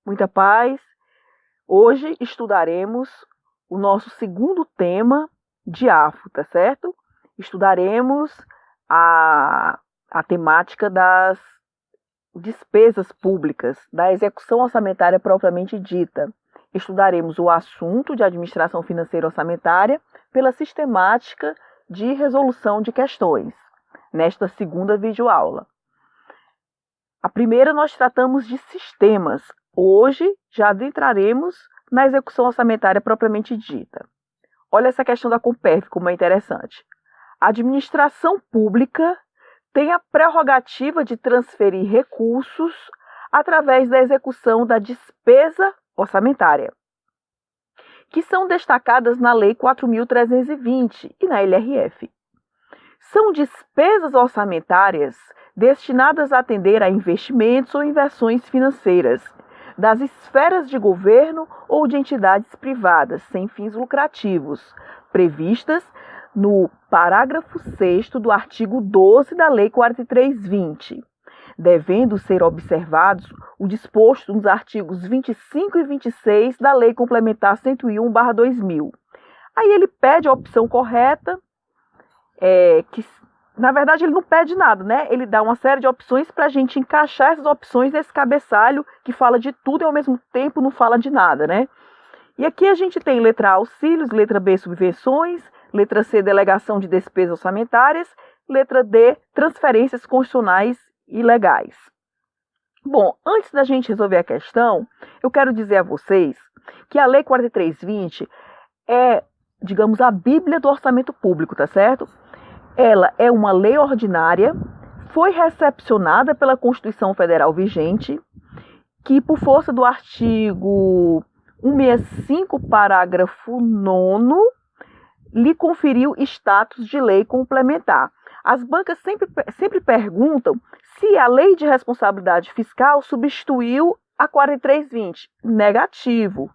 Muita paz. Hoje estudaremos o nosso segundo tema de AFO, tá certo? Estudaremos a temática das despesas públicas, da execução orçamentária propriamente dita. Estudaremos o assunto de administração financeira orçamentária pela sistemática de resolução de questões, nesta segunda videoaula. A primeira nós tratamos de sistemas. Hoje já adentraremos na execução orçamentária propriamente dita. Olha essa questão da Compef, como é interessante. A administração pública tem a prerrogativa de transferir recursos através da execução da despesa orçamentária, que são destacadas na Lei 4.320 e na LRF. São despesas orçamentárias destinadas a atender a investimentos ou inversões financeiras das esferas de governo ou de entidades privadas sem fins lucrativos, previstas no parágrafo 6º do artigo 12 da Lei 4320, devendo ser observados o disposto nos artigos 25 e 26 da Lei Complementar 101/2000. Aí ele pede a opção correta, que na verdade ele não pede nada, né? Ele dá uma série de opções para a gente encaixar essas opções nesse cabeçalho que fala de tudo e ao mesmo tempo não fala de nada, né? E aqui a gente tem letra A, auxílios, letra B, subvenções, letra C, delegação de despesas orçamentárias, letra D, transferências constitucionais e legais. Bom, antes da gente resolver a questão, eu quero dizer a vocês que a Lei 4320 é, digamos, a Bíblia do orçamento público, tá certo? Ela é uma lei ordinária, foi recepcionada pela Constituição Federal vigente, que por força do artigo 165, parágrafo 9º, lhe conferiu status de lei complementar. As bancas sempre perguntam se a Lei de Responsabilidade Fiscal substituiu a 4320. Negativo.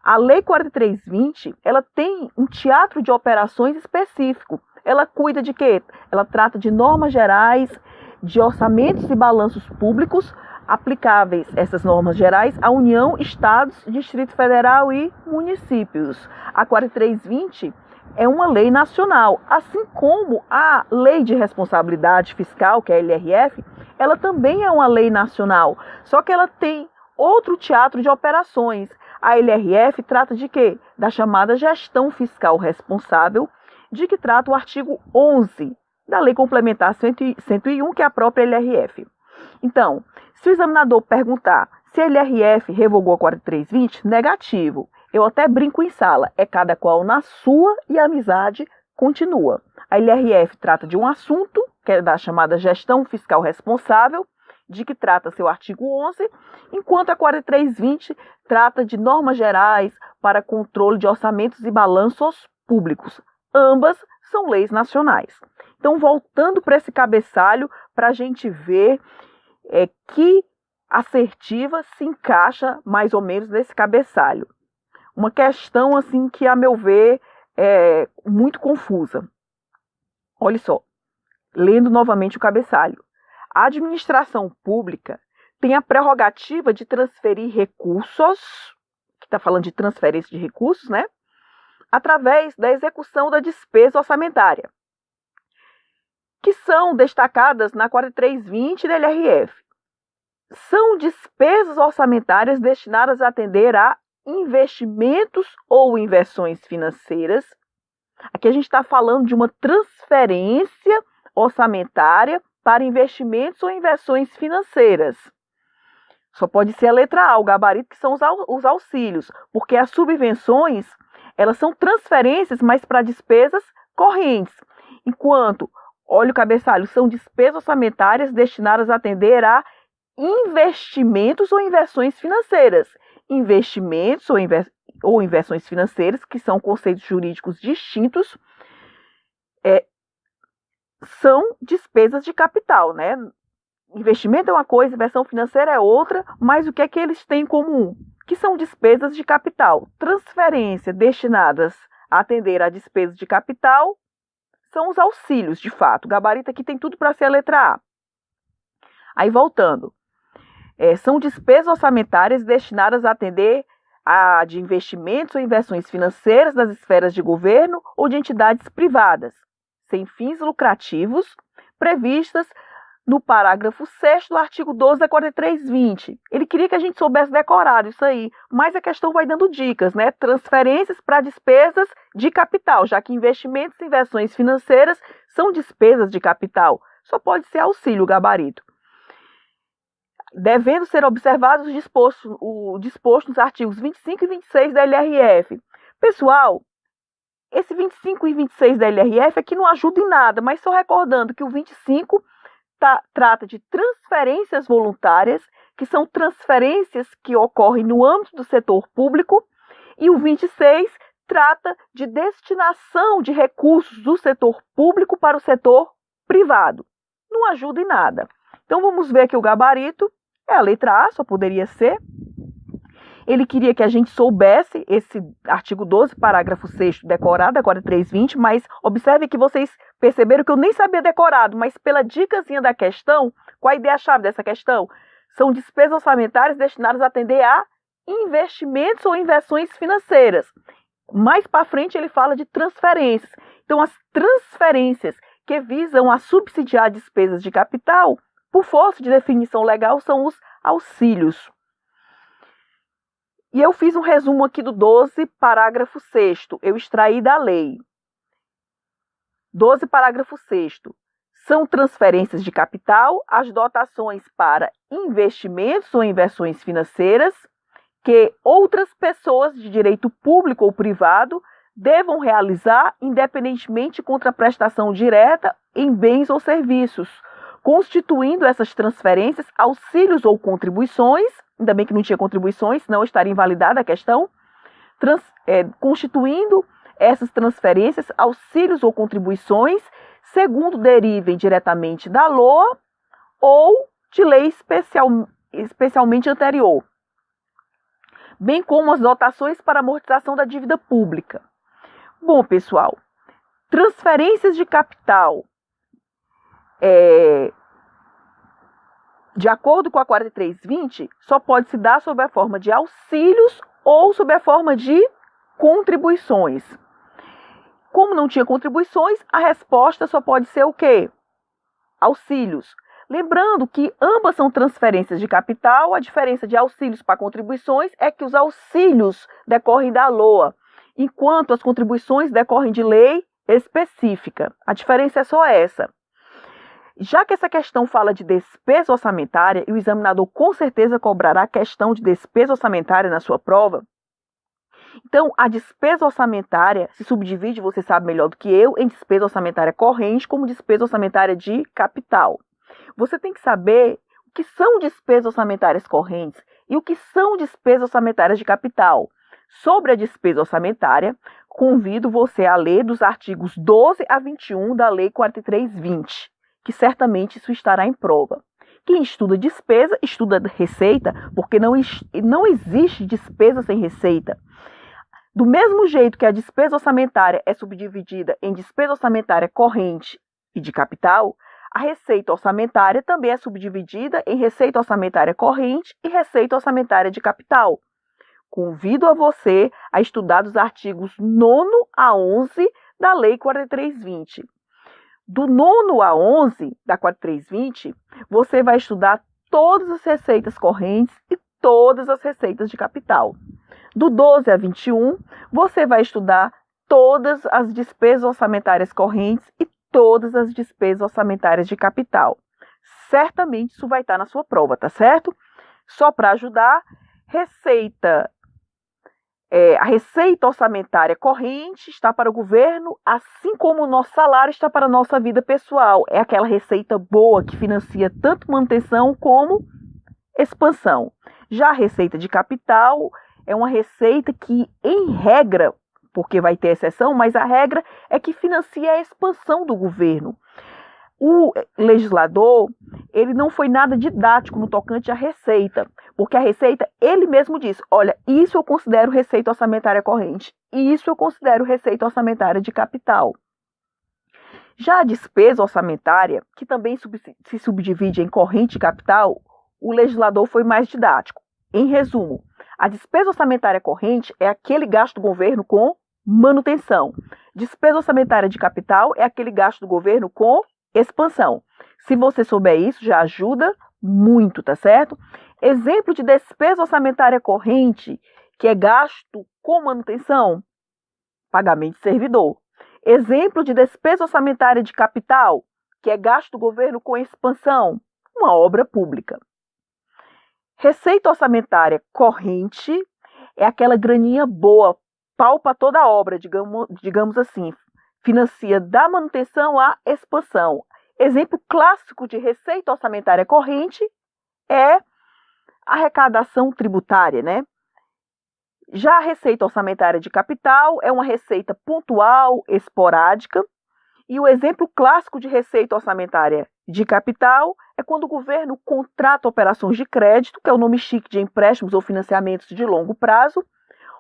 A Lei 4320, ela tem um teatro de operações específico. Ela cuida de quê? Ela trata de normas gerais, de orçamentos e balanços públicos, aplicáveis essas normas gerais à União, Estados, Distrito Federal e municípios. A 4320 é uma lei nacional, assim como a Lei de Responsabilidade Fiscal, que é a LRF, ela também é uma lei nacional, só que ela tem outro teatro de operações. A LRF trata de quê? Da chamada gestão fiscal responsável, de que trata o artigo 11 da Lei Complementar 101, que é a própria LRF. Então, se o examinador perguntar se a LRF revogou a 4320, negativo. Eu até brinco em sala, é cada qual na sua e a amizade continua. A LRF trata de um assunto, que é da chamada gestão fiscal responsável, de que trata seu artigo 11, enquanto a 4320 trata de normas gerais para controle de orçamentos e balanços públicos. Ambas são leis nacionais. Então, voltando para esse cabeçalho, para a gente ver que assertiva se encaixa mais ou menos nesse cabeçalho. Uma questão assim que, a meu ver, é muito confusa. Olha só, lendo novamente o cabeçalho. A administração pública tem a prerrogativa de transferir recursos, que está falando de transferência de recursos, né? Através da execução da despesa orçamentária, que são destacadas na 4320 da LRF. São despesas orçamentárias destinadas a atender a investimentos ou inversões financeiras. Aqui a gente está falando de uma transferência orçamentária para investimentos ou inversões financeiras. Só pode ser a letra A, o gabarito, que são os auxílios, porque as subvenções, elas são transferências, mas para despesas correntes, enquanto, olha o cabeçalho, são despesas orçamentárias destinadas a atender a investimentos ou inversões financeiras. Investimentos ou inversões financeiras, que são conceitos jurídicos distintos, são despesas de capital, né? Investimento é uma coisa, inversão financeira é outra, mas o que é que eles têm em comum? Que são despesas de capital. Transferência destinadas a atender a despesas de capital são os auxílios, de fato. O gabarito aqui tem tudo para ser a letra A. Aí, voltando. São despesas orçamentárias destinadas a atender a de investimentos ou inversões financeiras das esferas de governo ou de entidades privadas, sem fins lucrativos, previstas no parágrafo 6º do artigo 12 da 4320. Ele queria que a gente soubesse decorado isso aí, mas a questão vai dando dicas, né? Transferências para despesas de capital, já que investimentos e inversões financeiras são despesas de capital. Só pode ser auxílio gabarito. Devendo ser observados o disposto nos artigos 25 e 26 da LRF. Pessoal, esse 25 e 26 da LRF aqui não ajuda em nada, mas só recordando que o 25 trata de transferências voluntárias, que são transferências que ocorrem no âmbito do setor público, e o 26 trata de destinação de recursos do setor público para o setor privado. Não ajuda em nada. Então vamos ver aqui o gabarito. É a letra A, só poderia ser. Ele queria que a gente soubesse esse artigo 12, parágrafo 6º, decorado, agora 320, mas observe que vocês perceberam que eu nem sabia decorado, mas pela dicasinha da questão, qual a ideia-chave dessa questão? São despesas orçamentárias destinadas a atender a investimentos ou inversões financeiras. Mais para frente ele fala de transferências. Então, as transferências que visam a subsidiar despesas de capital, por força de definição legal, são os auxílios. E eu fiz um resumo aqui do 12, parágrafo 6º. Eu extraí da lei. 12, parágrafo 6º. São transferências de capital as dotações para investimentos ou inversões financeiras que outras pessoas de direito público ou privado devam realizar independentemente de contraprestação direta em bens ou serviços, constituindo essas transferências auxílios ou contribuições, ainda bem que não tinha contribuições, senão estaria invalidada a questão, constituindo essas transferências auxílios ou contribuições, segundo derivem diretamente da LOA ou de lei especialmente anterior, bem como as dotações para amortização da dívida pública. Bom, pessoal, transferências de capital, de acordo com a 4320, só pode se dar sob a forma de auxílios ou sob a forma de contribuições. Como não tinha contribuições, a resposta só pode ser o quê? Auxílios. Lembrando que ambas são transferências de capital, a diferença de auxílios para contribuições é que os auxílios decorrem da LOA, enquanto as contribuições decorrem de lei específica. A diferença é só essa. Já que essa questão fala de despesa orçamentária, e o examinador com certeza cobrará a questão de despesa orçamentária na sua prova, então a despesa orçamentária se subdivide, você sabe melhor do que eu, em despesa orçamentária corrente como despesa orçamentária de capital. Você tem que saber o que são despesas orçamentárias correntes e o que são despesas orçamentárias de capital. Sobre a despesa orçamentária, convido você a ler dos artigos 12 a 21 da Lei 4320, que certamente isso estará em prova. Quem estuda despesa, estuda receita, porque não existe despesa sem receita. Do mesmo jeito que a despesa orçamentária é subdividida em despesa orçamentária corrente e de capital, a receita orçamentária também é subdividida em receita orçamentária corrente e receita orçamentária de capital. Convido a você a estudar dos artigos 9º a 11 da Lei 4320. Do 9º a 11 da 4320, você vai estudar todas as receitas correntes e todas as receitas de capital. Do 12 a 21, você vai estudar todas as despesas orçamentárias correntes e todas as despesas orçamentárias de capital. Certamente isso vai estar na sua prova, tá certo? Só para ajudar, a receita orçamentária corrente está para o governo, assim como o nosso salário está para a nossa vida pessoal. É aquela receita boa que financia tanto manutenção como expansão. Já a receita de capital é uma receita que, em regra, porque vai ter exceção, mas a regra é que financia a expansão do governo. O legislador, ele não foi nada didático no tocante à receita, porque a receita, ele mesmo diz, olha, isso eu considero receita orçamentária corrente, e isso eu considero receita orçamentária de capital. Já a despesa orçamentária, que também se subdivide em corrente e capital, o legislador foi mais didático. Em resumo, a despesa orçamentária corrente é aquele gasto do governo com manutenção. Despesa orçamentária de capital é aquele gasto do governo com expansão. Se você souber isso, já ajuda muito, tá certo? Exemplo de despesa orçamentária corrente, que é gasto com manutenção, pagamento de servidor. Exemplo de despesa orçamentária de capital, que é gasto do governo com expansão, uma obra pública. Receita orçamentária corrente é aquela graninha boa, pau para toda a obra, digamos assim, financia da manutenção à expansão. Exemplo clássico de receita orçamentária corrente é arrecadação tributária, né? Já a receita orçamentária de capital é uma receita pontual, esporádica, e o exemplo clássico de receita orçamentária de capital é quando o governo contrata operações de crédito, que é o nome chique de empréstimos ou financiamentos de longo prazo.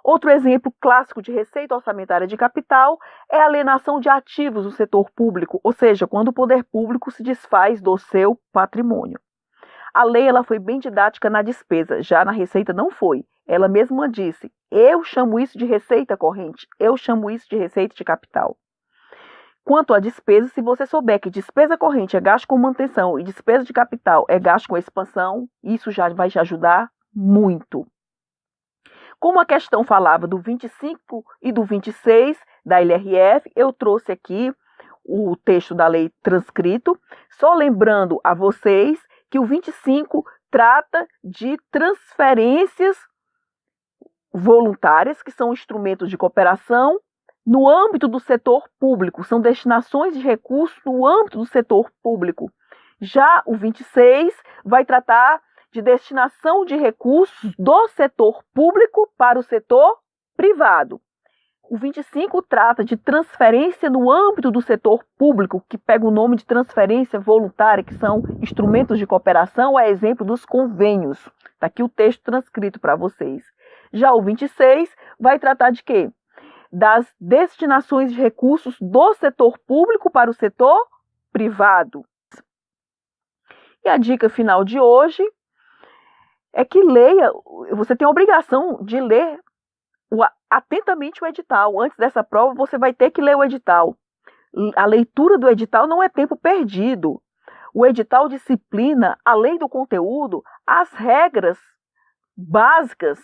Outro exemplo clássico de receita orçamentária de capital é a alienação de ativos do setor público, ou seja, quando o poder público se desfaz do seu patrimônio. A lei ela foi bem didática na despesa, já na receita não foi. Ela mesma disse, eu chamo isso de receita corrente, eu chamo isso de receita de capital. Quanto à despesa, se você souber que despesa corrente é gasto com manutenção e despesa de capital é gasto com expansão, isso já vai te ajudar muito. Como a questão falava do 25 e do 26 da LRF, eu trouxe aqui o texto da lei transcrito, só lembrando a vocês que o 25 trata de transferências voluntárias, que são instrumentos de cooperação, no âmbito do setor público, são destinações de recursos no âmbito do setor público. Já o 26 vai tratar de destinação de recursos do setor público para o setor privado. O 25 trata de transferência no âmbito do setor público, que pega o nome de transferência voluntária, que são instrumentos de cooperação, é exemplo dos convênios. Está aqui o texto transcrito para vocês. Já o 26 vai tratar de quê? Das destinações de recursos do setor público para o setor privado. E a dica final de hoje é que leia, você tem a obrigação de ler atentamente o edital. Antes dessa prova, você vai ter que ler o edital. A leitura do edital não é tempo perdido. O edital disciplina, além do conteúdo, as regras básicas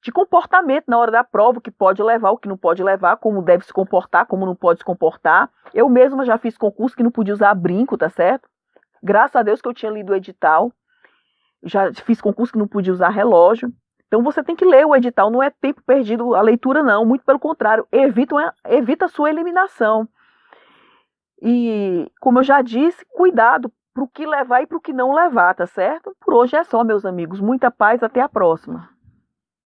de comportamento na hora da prova, o que pode levar, o que não pode levar, como deve se comportar, como não pode se comportar. Eu mesma já fiz concurso que não podia usar brinco, tá certo? Graças a Deus que eu tinha lido o edital. Já fiz concurso que não podia usar relógio. Então você tem que ler o edital, não é tempo perdido a leitura não, muito pelo contrário, evita a sua eliminação. E, como eu já disse, cuidado para o que levar e para o que não levar, tá certo? Por hoje é só, meus amigos. Muita paz, até a próxima.